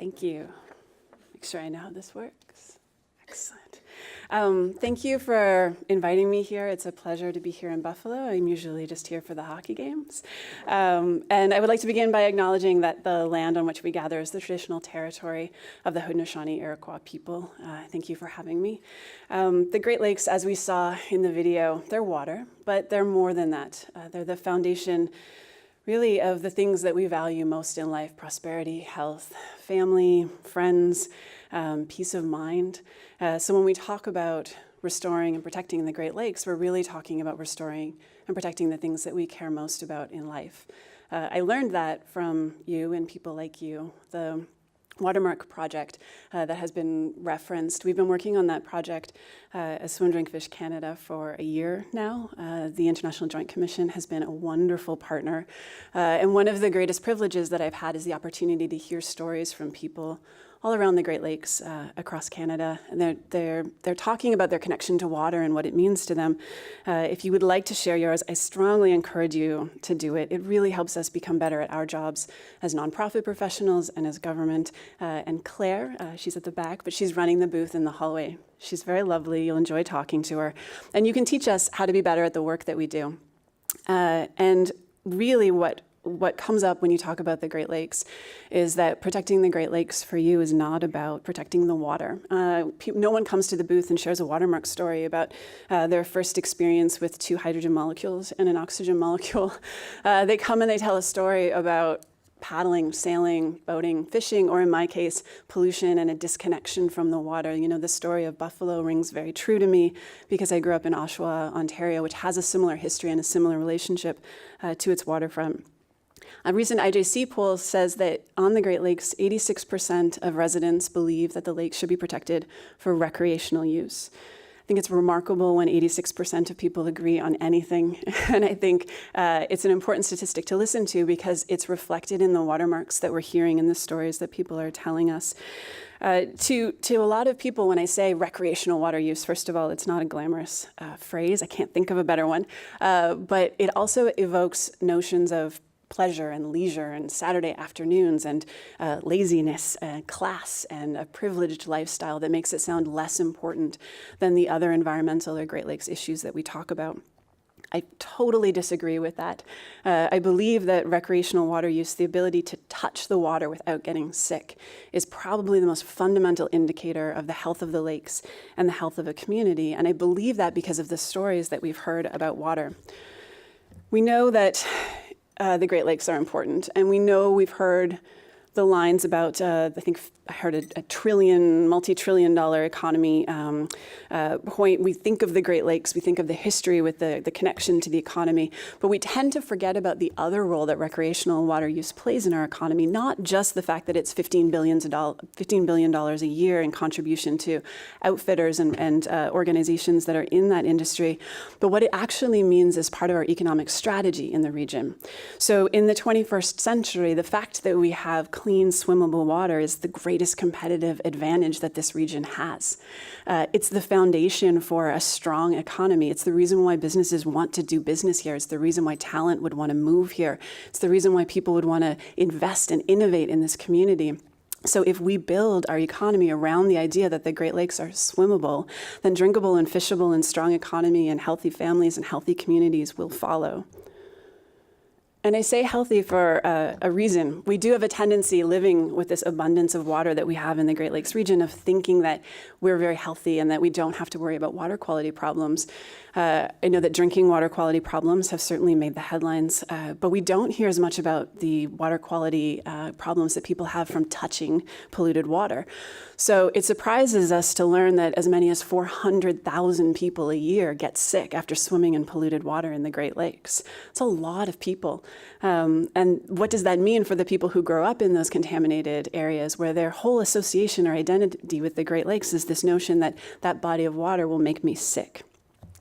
Thank you. Make sure I know how this works. Excellent. Thank you for inviting me here. It's a pleasure to be here in Buffalo. I'm usually just here for the hockey games. And I would like to begin by acknowledging that the land on which we gather is the traditional territory of the Haudenosaunee Iroquois people. Thank you for having me. The Great Lakes, as we saw in the video, they're water, but they're more than that. They're the foundation really of the things that we value most in life: prosperity, health, family, friends, peace of mind. So when we talk about restoring and protecting the Great Lakes, we're really talking about restoring and protecting the things that we care most about in life. I learned that from you and people like you. The Watermark Project that has been referenced. We've been working on that project as Swim Drink Fish Canada for a year now. The International Joint Commission has been a wonderful partner. And one of the greatest privileges that I've had is the opportunity to hear stories from people all around the Great Lakes across Canada. And they're talking about their connection to water and what it means to them. If you would like to share yours, I strongly encourage you to do it. It really helps us become better at our jobs as nonprofit professionals and as government. And Claire, she's at the back, but she's running the booth in the hallway. She's very lovely. You'll enjoy talking to her. And you can teach us how to be better at the work that we do. And really what comes up when you talk about the Great Lakes is that protecting the Great Lakes for you is not about protecting the water. No one comes to the booth and shares a Watermark story about their first experience with 2 hydrogen molecules and an oxygen molecule. They come and they tell a story about paddling, sailing, boating, fishing, or in my case, pollution and a disconnection from the water. You know, the story of Buffalo rings very true to me because I grew up in Oshawa, Ontario, which has a similar history and a similar relationship to its waterfront. A recent IJC poll says that on the Great Lakes, 86% of residents believe that the lake should be protected for recreational use. I think it's remarkable when 86% of people agree on anything. And I think it's an important statistic to listen to because it's reflected in the watermarks that we're hearing in the stories that people are telling us. To a lot of people, when I say recreational water use, first of all, it's not a glamorous phrase. I can't think of a better one. But it also evokes notions of pleasure and leisure and Saturday afternoons and laziness and class and a privileged lifestyle that makes it sound less important than the other environmental or Great Lakes issues that we talk about. I totally disagree with that. I believe that recreational water use, the ability to touch the water without getting sick, is probably the most fundamental indicator of the health of the lakes and the health of a community. And I believe that because of the stories that we've heard about water. We know that the Great Lakes are important, and we know we've heard the lines about, I think I heard a multi-trillion-dollar economy point. We think of the Great Lakes, we think of the history with the connection to the economy, but we tend to forget about the other role that recreational water use plays in our economy, not just the fact that it's $15 billion a year in contribution to outfitters and organizations that are in that industry, but what it actually means as part of our economic strategy in the region. So in the 21st century, the fact that we have clean, swimmable water is the greatest competitive advantage that this region has. It's the foundation for a strong economy. It's the reason why businesses want to do business here. It's the reason why talent would want to move here. It's the reason why people would want to invest and innovate in this community. So if we build our economy around the idea that the Great Lakes are swimmable, then drinkable and fishable and strong economy and healthy families and healthy communities will follow. And I say healthy for a reason. We do have a tendency living with this abundance of water that we have in the Great Lakes region of thinking that we're very healthy and that we don't have to worry about water quality problems. I know that drinking water quality problems have certainly made the headlines, but we don't hear as much about the water quality problems that people have from touching polluted water. So it surprises us to learn that as many as 400,000 people a year get sick after swimming in polluted water in the Great Lakes. It's a lot of people. And what does that mean for the people who grow up in those contaminated areas where their whole association or identity with the Great Lakes is this notion that that body of water will make me sick?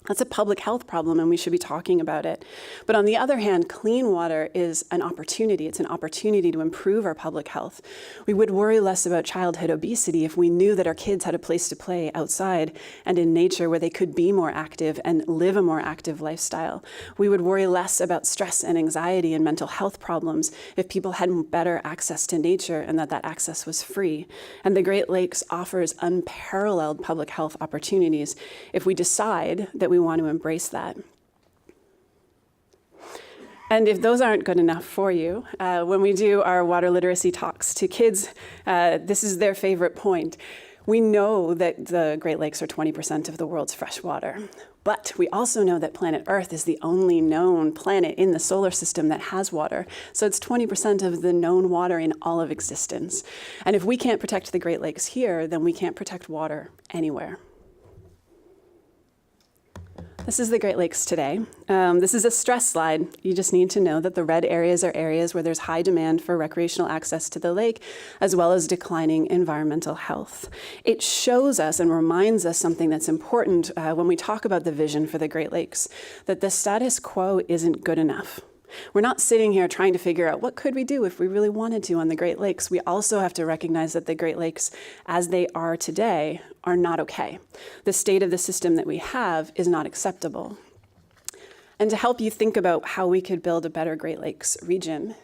That's a public health problem, and we should be talking about it. But on the other hand, clean water is an opportunity. It's an opportunity to improve our public health. We would worry less about childhood obesity if we knew that our kids had a place to play outside and in nature where they could be more active and live a more active lifestyle. We would worry less about stress and anxiety and mental health problems if people had better access to nature and that access was free. And the Great Lakes offers unparalleled public health opportunities if we decide that we want to embrace that. And if those aren't good enough for you, when we do our water literacy talks to kids, this is their favorite point. We know that the Great Lakes are 20% of the world's fresh water, but we also know that planet Earth is the only known planet in the solar system that has water. So it's 20% of the known water in all of existence. And if we can't protect the Great Lakes here, then we can't protect water anywhere. This is the Great Lakes today. This is a stress slide. You just need to know that the red areas are areas where there's high demand for recreational access to the lake, as well as declining environmental health. It shows us and reminds us something that's important when we talk about the vision for the Great Lakes, that the status quo isn't good enough. We're not sitting here trying to figure out what could we do if we really wanted to on the Great Lakes. We also have to recognize that the Great Lakes, as they are today, are not okay. The state of the system that we have is not acceptable. And to help you think about how we could build a better Great Lakes region,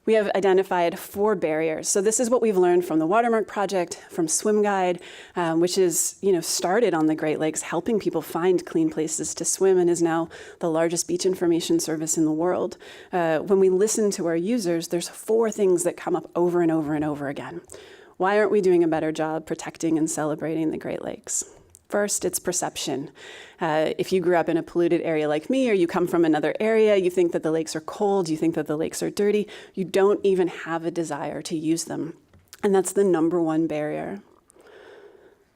we have identified 4 barriers. So this is what we've learned from the Watermark Project, from Swim Guide, which is started on the Great Lakes, helping people find clean places to swim and is now the largest beach information service in the world. When we listen to our users, there's 4 things that come up over and over and over again. Why aren't we doing a better job protecting and celebrating the Great Lakes? First, it's perception. If you grew up in a polluted area like me, or you come from another area, you think that the lakes are cold, you think that the lakes are dirty, you don't even have a desire to use them. And that's the number 1 barrier.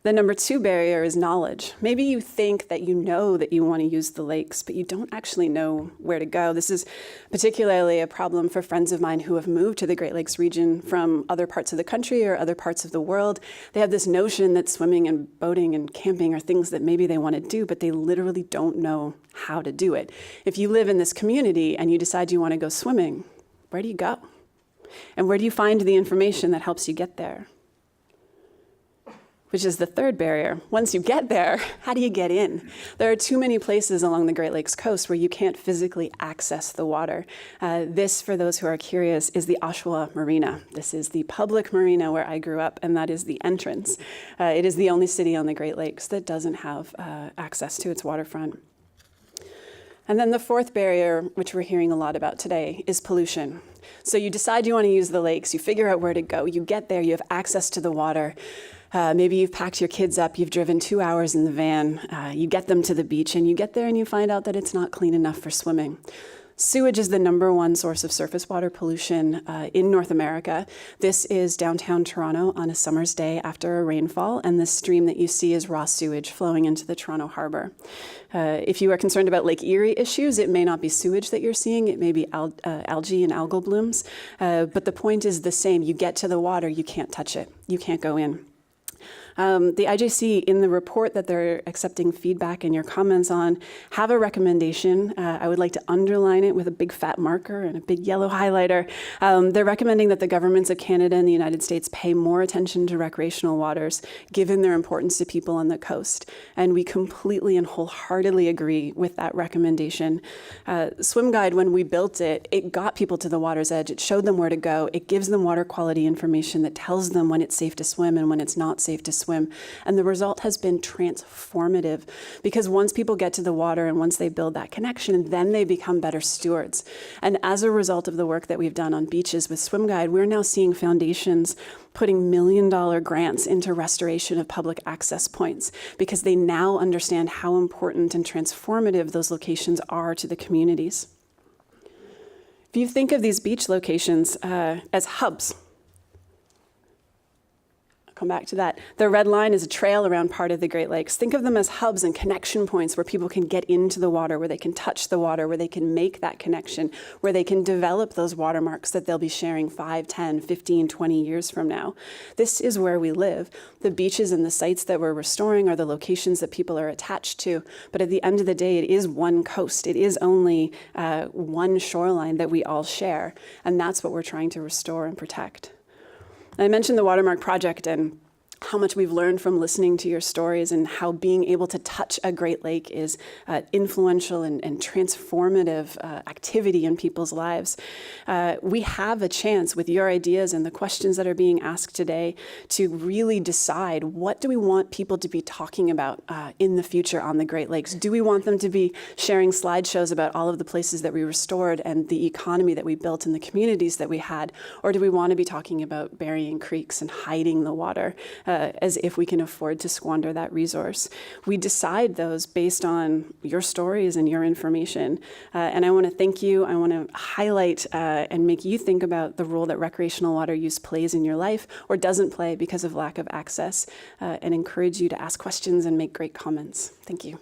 The number 2 barrier is knowledge. Maybe you think that you know that you want to use the lakes, but you don't actually know where to go. This is particularly a problem for friends of mine who have moved to the Great Lakes region from other parts of the country or other parts of the world. They have this notion that swimming and boating and camping are things that maybe they want to do, but they literally don't know how to do it. If you live in this community and you decide you want to go swimming, where do you go? And where do you find the information that helps you get there? Which is the 3rd barrier. Once you get there, how do you get in? There are too many places along the Great Lakes coast where you can't physically access the water. This, for those who are curious, is the Oshawa Marina. This is the public marina where I grew up, and that is the entrance. It is the only city on the Great Lakes that doesn't have access to its waterfront. And then the 4th barrier, which we're hearing a lot about today, is pollution. So you decide you want to use the lakes, you figure out where to go, you get there, you have access to the water. Maybe you've packed your kids up, you've driven 2 hours in the van, you get them to the beach, and you get there and you find out that it's not clean enough for swimming. Sewage is the number 1 source of surface water pollution in North America. This is downtown Toronto on a summer's day after a rainfall, and the stream that you see is raw sewage flowing into the Toronto harbor. If you are concerned about Lake Erie issues, it may not be sewage that you're seeing, it may be algae and algal blooms, but the point is the same. You get to the water, you can't touch it, you can't go in. The IJC, in the report that they're accepting feedback and your comments on, have a recommendation. I would like to underline it with a big fat marker and a big yellow highlighter. They're recommending that the governments of Canada and the United States pay more attention to recreational waters, given their importance to people on the coast. And we completely and wholeheartedly agree with that recommendation. Swim Guide, when we built it, it got people to the water's edge. It showed them where to go. It gives them water quality information that tells them when it's safe to swim and when it's not safe to swim. And the result has been transformative, because once people get to the water and once they build that connection, then they become better stewards. And as a result of the work that we've done on beaches with Swim Guide, we're now seeing foundations putting $1 million grants into restoration of public access points, because they now understand how important and transformative those locations are to the communities. If you think of these beach locations as hubs, come back to that. The red line is a trail around part of the Great Lakes. Think of them as hubs and connection points where people can get into the water, where they can touch the water, where they can make that connection, where they can develop those watermarks that they'll be sharing 5, 10, 15, 20 years from now. This is where we live. The beaches and the sites that we're restoring are the locations that people are attached to. But at the end of the day, it is one coast. It is only one shoreline that we all share. And that's what we're trying to restore and protect. I mentioned the Watermark Project and how much we've learned from listening to your stories and how being able to touch a Great Lake is influential and transformative activity in people's lives. We have a chance with your ideas and the questions that are being asked today to really decide, what do we want people to be talking about in the future on the Great Lakes? Do we want them to be sharing slideshows about all of the places that we restored and the economy that we built and the communities that we had? Or do we want to be talking about burying creeks and hiding the water? As if we can afford to squander that resource. We decide those based on your stories and your information. And I want to thank you. I want to highlight and make you think about the role that recreational water use plays in your life or doesn't play because of lack of access, and encourage you to ask questions and make great comments. Thank you.